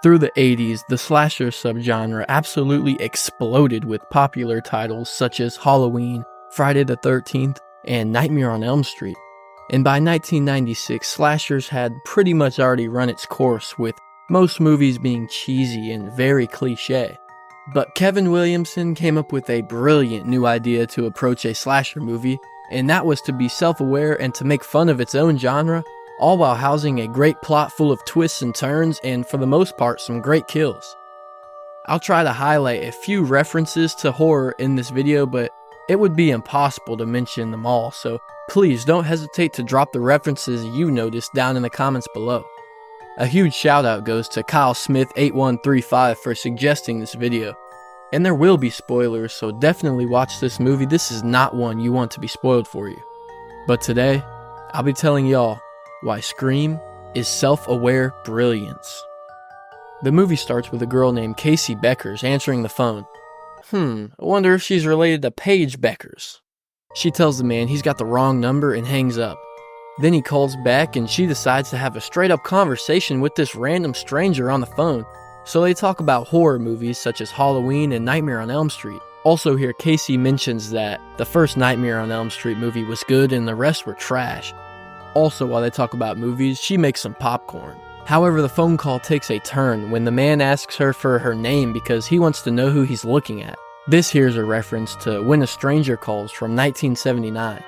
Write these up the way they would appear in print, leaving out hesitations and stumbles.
Through the 80s, the slasher subgenre absolutely exploded with popular titles such as Halloween, Friday the 13th, and Nightmare on Elm Street. And by 1996, slashers had pretty much already run its course, with most movies being cheesy and very cliche. But Kevin Williamson came up with a brilliant new idea to approach a slasher movie, and that was to be self-aware and to make fun of its own genre, all while housing a great plot full of twists and turns and, for the most part, some great kills. I'll try to highlight a few references to horror in this video, but it would be impossible to mention them all, so please don't hesitate to drop the references you noticed down in the comments below. A huge shout out goes to Kyle Smith 8135 for suggesting this video. And there will be spoilers, so definitely watch this movie. This is not one you want to be spoiled for you. But today, I'll be telling y'all why Scream is self-aware brilliance. The movie starts with a girl named Casey Beckers answering the phone. I wonder if she's related to Paige Beckers. She tells the man he's got the wrong number and hangs up. Then he calls back and she decides to have a straight-up conversation with this random stranger on the phone. So they talk about horror movies such as Halloween and Nightmare on Elm Street. Also here, Casey mentions that the first Nightmare on Elm Street movie was good and the rest were trash. Also, while they talk about movies, she makes some popcorn. However, the phone call takes a turn when the man asks her for her name because he wants to know who he's looking at. This here's a reference to When a Stranger Calls from 1979.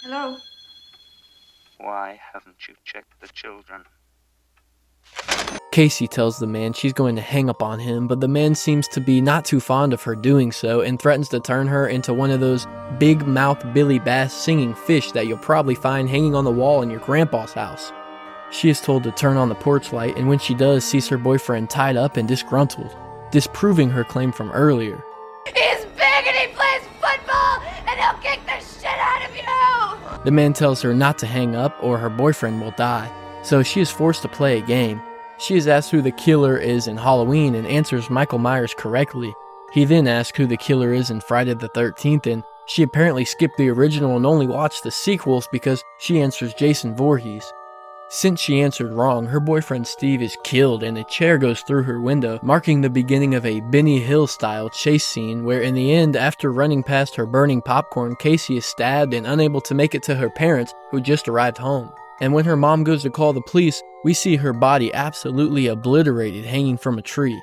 Hello? Why haven't you checked the children? Casey tells the man she's going to hang up on him, but the man seems to be not too fond of her doing so and threatens to turn her into one of those big mouth Billy Bass singing fish that you'll probably find hanging on the wall in your grandpa's house. She is told to turn on the porch light, and when she does, sees her boyfriend tied up and disgruntled, disproving her claim from earlier. He's big and he plays football and he'll kick the shit out of you! The man tells her not to hang up or her boyfriend will die, so she is forced to play a game. She is asked who the killer is in Halloween and answers Michael Myers correctly. He then asks who the killer is in Friday the 13th, and she apparently skipped the original and only watched the sequels because she answers Jason Voorhees. Since she answered wrong, her boyfriend Steve is killed and a chair goes through her window, marking the beginning of a Benny Hill-style chase scene where in the end, after running past her burning popcorn, Casey is stabbed and unable to make it to her parents who just arrived home. And when her mom goes to call the police, we see her body absolutely obliterated hanging from a tree.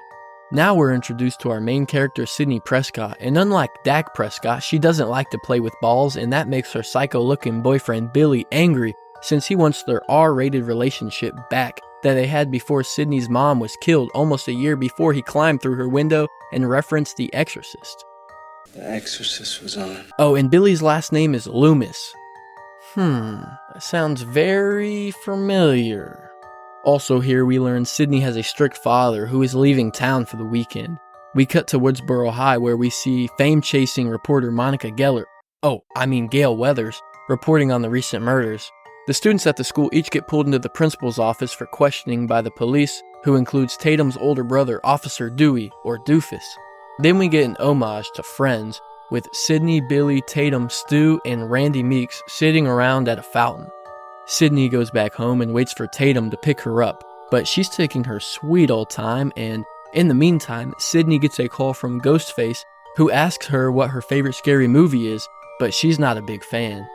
Now we're introduced to our main character Sidney Prescott, and unlike Dak Prescott, she doesn't like to play with balls, and that makes her psycho-looking boyfriend Billy angry since he wants their R-rated relationship back that they had before Sidney's mom was killed almost a year before he climbed through her window and referenced The Exorcist. The Exorcist was on. Oh, and Billy's last name is Loomis. That sounds very familiar. Also here we learn Sidney has a strict father who is leaving town for the weekend. We cut to Woodsboro High where we see fame-chasing reporter Monica Geller, Gail Weathers, reporting on the recent murders. The students at the school each get pulled into the principal's office for questioning by the police, who includes Tatum's older brother, Officer Dewey, or Doofus. Then we get an homage to Friends, with Sidney, Billy, Tatum, Stu, and Randy Meeks sitting around at a fountain. Sidney goes back home and waits for Tatum to pick her up, but she's taking her sweet old time, and in the meantime, Sidney gets a call from Ghostface, who asks her what her favorite scary movie is, but she's not a big fan.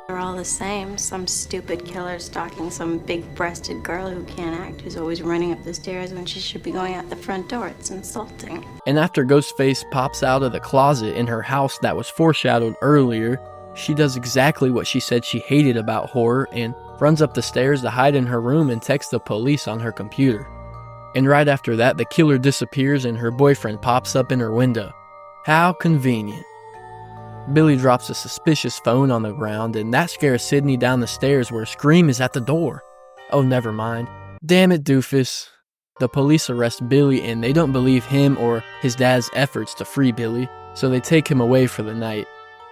They're all the same. Some stupid killer stalking some big-breasted girl who can't act, who's always running up the stairs when she should be going out the front door. It's insulting. And after Ghostface pops out of the closet in her house that was foreshadowed earlier, she does exactly what she said she hated about horror and runs up the stairs to hide in her room and text the police on her computer. And right after that, the killer disappears and her boyfriend pops up in her window. How convenient. Billy drops a suspicious phone on the ground, and that scares Sidney down the stairs where Scream is at the door. Oh, never mind. Damn it, Doofus. The police arrest Billy, and they don't believe him or his dad's efforts to free Billy, so they take him away for the night.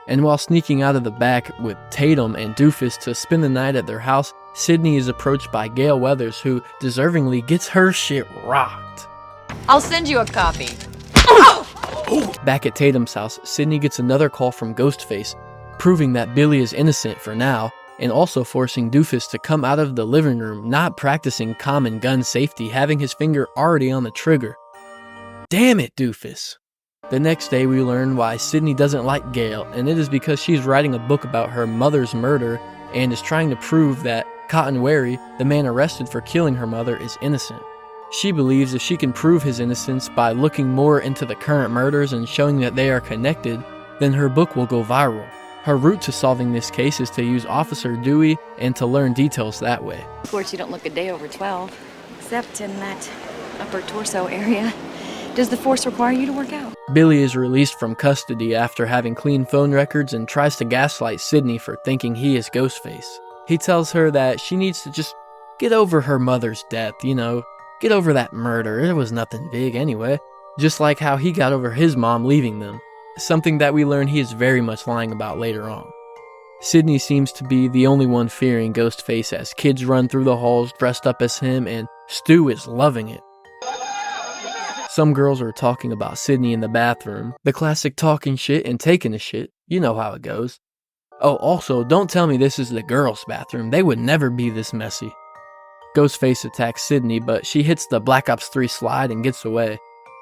And while sneaking out of the back with Tatum and Doofus to spend the night at their house, Sidney is approached by Gail Weathers, who deservingly gets her shit rocked. I'll send you a copy. Back at Tatum's house, Sidney gets another call from Ghostface, proving that Billy is innocent for now, and also forcing Doofus to come out of the living room, not practicing common gun safety, having his finger already on the trigger. Damn it, Doofus. The next day we learn why Sidney doesn't like Gail, and it is because she's writing a book about her mother's murder and is trying to prove that Cotton Wary, the man arrested for killing her mother, is innocent. She believes if she can prove his innocence by looking more into the current murders and showing that they are connected, then her book will go viral. Her route to solving this case is to use Officer Dewey and to learn details that way. Of course, you don't look a day over 12, except in that upper torso area. Does the force require you to work out? Billy is released from custody after having clean phone records and tries to gaslight Sidney for thinking he is Ghostface. He tells her that she needs to just get over her mother's death, get over that murder. It was nothing big anyway. Just like how he got over his mom leaving them. Something that we learn he is very much lying about later on. Sidney seems to be the only one fearing Ghostface as kids run through the halls dressed up as him, and Stu is loving it. Some girls are talking about Sidney in the bathroom. The classic talking shit and taking a shit. You know how it goes. Oh, also, don't tell me this is the girls' bathroom. They would never be this messy. Ghostface attacks Sidney, but she hits the Black Ops 3 slide and gets away.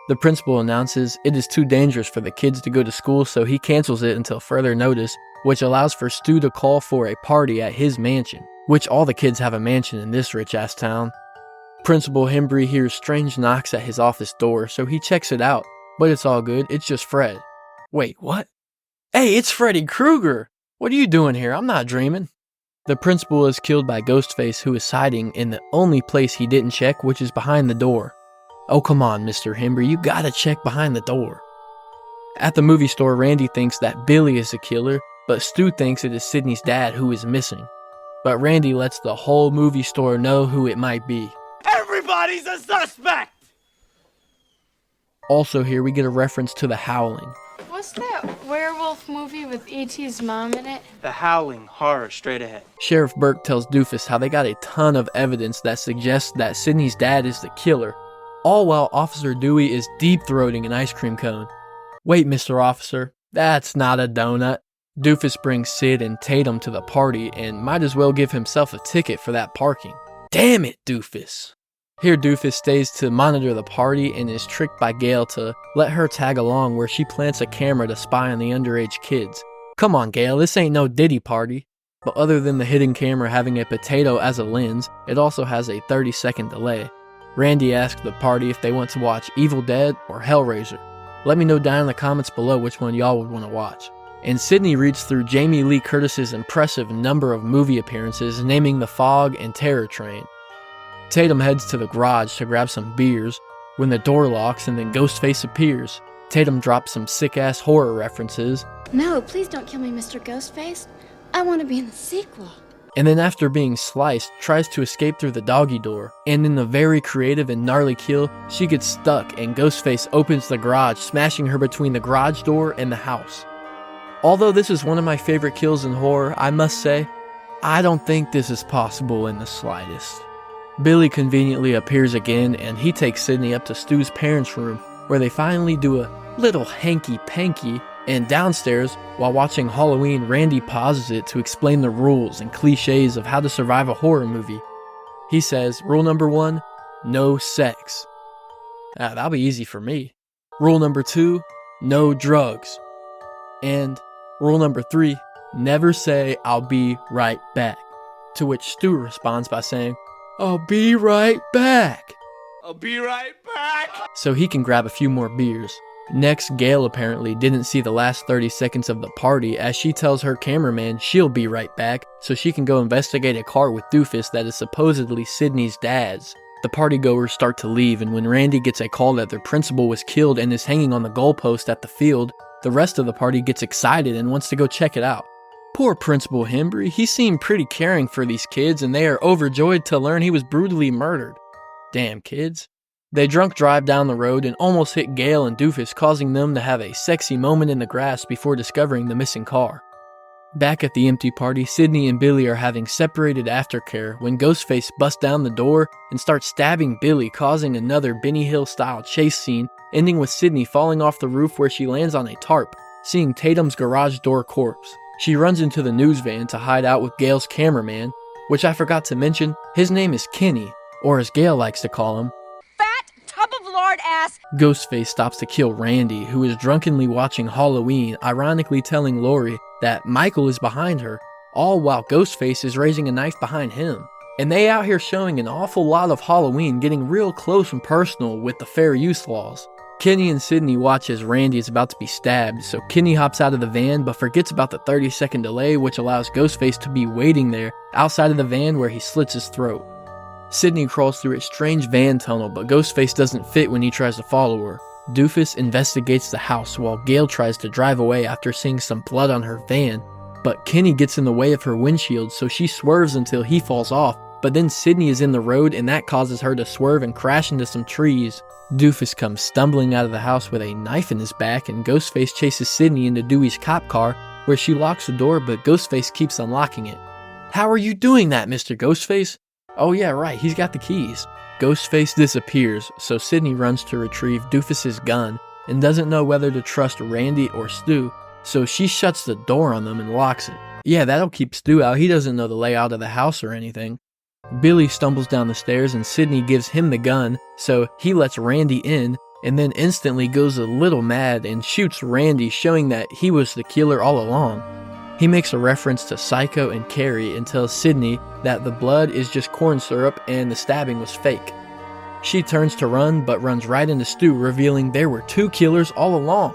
The principal announces it is too dangerous for the kids to go to school, so he cancels it until further notice, which allows for Stu to call for a party at his mansion, which all the kids have a mansion in this rich-ass town. Principal Hembry hears strange knocks at his office door, so he checks it out, but it's all good, it's just Fred. Wait, what? Hey, it's Freddy Krueger! What are you doing here? I'm not dreaming. The principal is killed by Ghostface, who is hiding in the only place he didn't check, which is behind the door. Oh, come on, Mr. Hembry, you gotta check behind the door. At the movie store, Randy thinks that Billy is the killer, but Stu thinks it is Sidney's dad who is missing. But Randy lets the whole movie store know who it might be. Everybody's a suspect! Also here we get a reference to The Howling. What's that werewolf movie with E.T.'s mom in it? The Howling, horror straight ahead. Sheriff Burke tells Doofus how they got a ton of evidence that suggests that Sidney's dad is the killer, all while Officer Dewey is deep-throating an ice cream cone. Wait, Mr. Officer, that's not a donut. Doofus brings Sid and Tatum to the party and might as well give himself a ticket for that parking. Damn it, Doofus. Here Doofus stays to monitor the party and is tricked by Gail to let her tag along, where she plants a camera to spy on the underage kids. Come on, Gail, this ain't no Diddy party. But other than the hidden camera having a potato as a lens, it also has a 30-second delay. Randy asks the party if they want to watch Evil Dead or Hellraiser. Let me know down in the comments below which one y'all would want to watch. And Sidney reads through Jamie Lee Curtis's impressive number of movie appearances, naming The Fog and Terror Train. Tatum heads to the garage to grab some beers when the door locks and then Ghostface appears. Tatum drops some sick-ass horror references. No, please don't kill me, Mr. Ghostface. I want to be in the sequel. And then after being sliced, tries to escape through the doggy door. And in a very creative and gnarly kill, she gets stuck and Ghostface opens the garage, smashing her between the garage door and the house. Although this is one of my favorite kills in horror, I must say, I don't think this is possible in the slightest. Billy conveniently appears again, and he takes Sidney up to Stu's parents' room, where they finally do a little hanky-panky, and downstairs, while watching Halloween, Randy pauses it to explain the rules and cliches of how to survive a horror movie. He says, rule number 1, no sex. That'll be easy for me. Rule number 2, no drugs. And rule number 3, never say, I'll be right back. To which Stu responds by saying, I'll be right back. I'll be right back! So he can grab a few more beers. Next, Gail apparently didn't see the last 30 seconds of the party, as she tells her cameraman she'll be right back so she can go investigate a car with Doofus that is supposedly Sidney's dad's. The partygoers start to leave, and when Randy gets a call that their principal was killed and is hanging on the goalpost at the field, the rest of the party gets excited and wants to go check it out. Poor Principal Hembry, he seemed pretty caring for these kids and they are overjoyed to learn he was brutally murdered. Damn kids. They drunk drive down the road and almost hit Gail and Doofus, causing them to have a sexy moment in the grass before discovering the missing car. Back at the empty party, Sidney and Billy are having separated aftercare when Ghostface busts down the door and starts stabbing Billy, causing another Benny Hill-style chase scene, ending with Sidney falling off the roof where she lands on a tarp, seeing Tatum's garage door corpse. She runs into the news van to hide out with Gail's cameraman, which I forgot to mention, his name is Kenny, or as Gail likes to call him, Fat tub of lard ass. Ghostface stops to kill Randy, who is drunkenly watching Halloween, ironically telling Lori that Michael is behind her, all while Ghostface is raising a knife behind him. And they out here showing an awful lot of Halloween, getting real close and personal with the fair use laws. Kenny and Sidney watch as Randy is about to be stabbed, so Kenny hops out of the van but forgets about the 30-second delay, which allows Ghostface to be waiting there outside of the van where he slits his throat. Sidney crawls through a strange van tunnel, but Ghostface doesn't fit when he tries to follow her. Doofus investigates the house while Gail tries to drive away after seeing some blood on her van, but Kenny gets in the way of her windshield, so she swerves until he falls off, but then Sidney is in the road and that causes her to swerve and crash into some trees. Doofus comes stumbling out of the house with a knife in his back, and Ghostface chases Sidney into Dewey's cop car, where she locks the door, but Ghostface keeps unlocking it. "How are you doing that, Mr. Ghostface?" "Oh yeah, right, he's got the keys." Ghostface disappears, so Sidney runs to retrieve Doofus's gun, and doesn't know whether to trust Randy or Stu, so she shuts the door on them and locks it. Yeah, that'll keep Stu out, he doesn't know the layout of the house or anything. Billy stumbles down the stairs and Sidney gives him the gun, so he lets Randy in, and then instantly goes a little mad and shoots Randy, showing that he was the killer all along. He makes a reference to Psycho and Carrie and tells Sidney that the blood is just corn syrup and the stabbing was fake. She turns to run, but runs right into Stu, revealing there were two killers all along.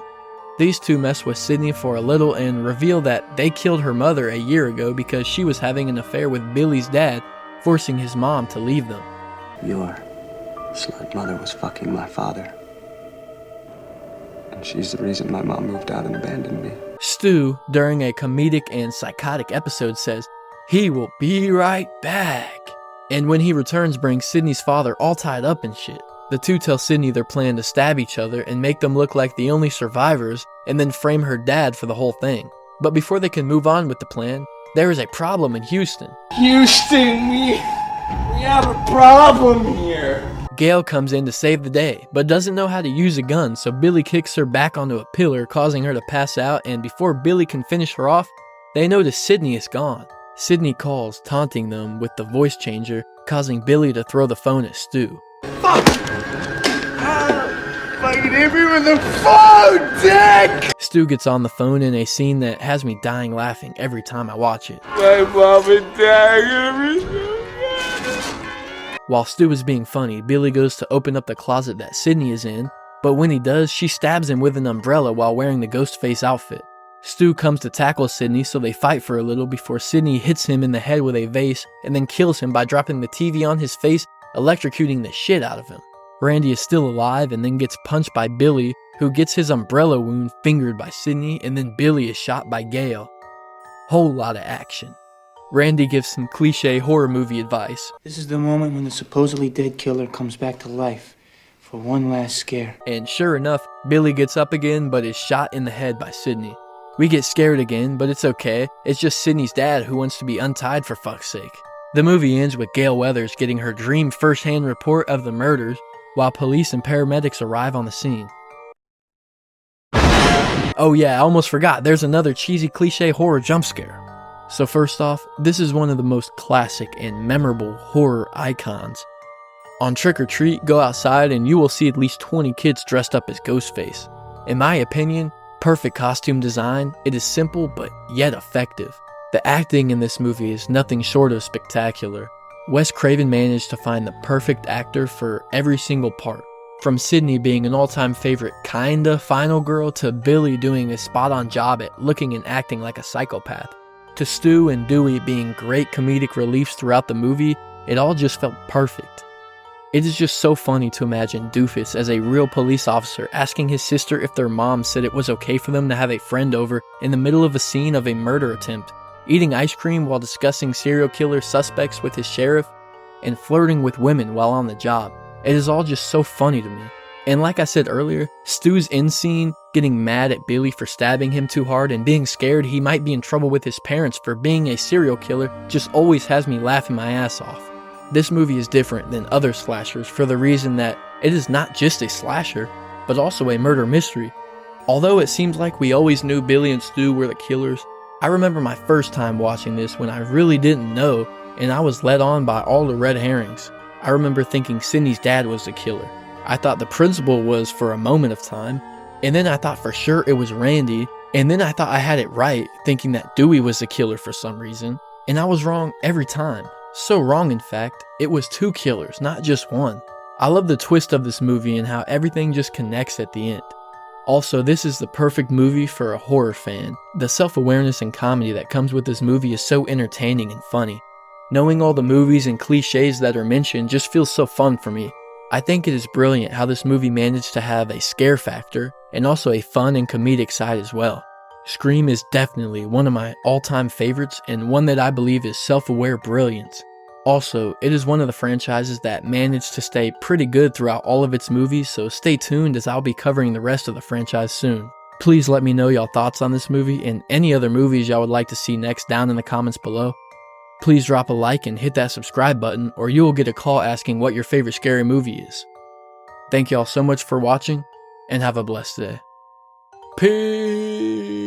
These two mess with Sidney for a little and reveal that they killed her mother a year ago because she was having an affair with Billy's dad, forcing his mom to leave them. Your slut mother was fucking my father. And she's the reason my mom moved out and abandoned me. Stu, during a comedic and psychotic episode, says, "He will be right back." And when he returns, brings Sidney's father all tied up and shit. The two tell Sidney their plan to stab each other and make them look like the only survivors, and then frame her dad for the whole thing. But before they can move on with the plan, there is a problem in Houston. Houston, we have a problem here. Gail comes in to save the day, but doesn't know how to use a gun, so Billy kicks her back onto a pillar, causing her to pass out, and before Billy can finish her off, they notice Sidney is gone. Sidney calls, taunting them with the voice changer, causing Billy to throw the phone at Stu. Fuck! Fucking hit me with the phone, dick! Stu gets on the phone in a scene that has me dying laughing every time I watch it. My mom and dad are gonna be so good. While Stu is being funny, Billy goes to open up the closet that Sidney is in, but when he does, she stabs him with an umbrella while wearing the Ghostface outfit. Stu comes to tackle Sidney, so they fight for a little before Sidney hits him in the head with a vase and then kills him by dropping the TV on his face, electrocuting the shit out of him. Randy is still alive and then gets punched by Billy, who gets his umbrella wound fingered by Sidney, and then Billy is shot by Gail. Whole lot of action. Randy gives some cliche horror movie advice. This is the moment when the supposedly dead killer comes back to life for one last scare. And sure enough, Billy gets up again but is shot in the head by Sidney. We get scared again, but it's okay. It's just Sidney's dad who wants to be untied for fuck's sake. The movie ends with Gail Weathers getting her dream first-hand report of the murders, while police and paramedics arrive on the scene. Oh yeah, I almost forgot, there's another cheesy cliche horror jump scare. So first off, this is one of the most classic and memorable horror icons. On Trick or Treat, go outside and you will see at least 20 kids dressed up as Ghostface. In my opinion, perfect costume design, it is simple but yet effective. The acting in this movie is nothing short of spectacular. Wes Craven managed to find the perfect actor for every single part. From Sidney being an all-time favorite kinda final girl to Billy doing a spot-on job at looking and acting like a psychopath, to Stu and Dewey being great comedic reliefs throughout the movie, it all just felt perfect. It is just so funny to imagine Doofus as a real police officer asking his sister if their mom said it was okay for them to have a friend over in the middle of a scene of a murder attempt, eating ice cream while discussing serial killer suspects with his sheriff, and flirting with women while on the job. It is all just so funny to me. And like I said earlier, Stu's end scene, getting mad at Billy for stabbing him too hard and being scared he might be in trouble with his parents for being a serial killer, just always has me laughing my ass off. This movie is different than other slashers for the reason that it is not just a slasher, but also a murder mystery. Although it seems like we always knew Billy and Stu were the killers, I remember my first time watching this when I really didn't know, and I was led on by all the red herrings. I remember thinking Sidney's dad was the killer. I thought the principal was for a moment of time, and then I thought for sure it was Randy, and then I thought I had it right, thinking that Dewey was the killer for some reason, and I was wrong every time. So wrong, in fact, it was 2 killers, not just 1. I love the twist of this movie and how everything just connects at the end. Also, this is the perfect movie for a horror fan. The self-awareness and comedy that comes with this movie is so entertaining and funny. Knowing all the movies and cliches that are mentioned just feels so fun for me. I think it is brilliant how this movie managed to have a scare factor and also a fun and comedic side as well. Scream is definitely one of my all-time favorites and one that I believe is self-aware brilliance. Also, it is one of the franchises that managed to stay pretty good throughout all of its movies, so stay tuned as I'll be covering the rest of the franchise soon. Please let me know y'all thoughts on this movie and any other movies y'all would like to see next down in the comments below. Please drop a like and hit that subscribe button or you will get a call asking what your favorite scary movie is. Thank y'all so much for watching and have a blessed day. Peace!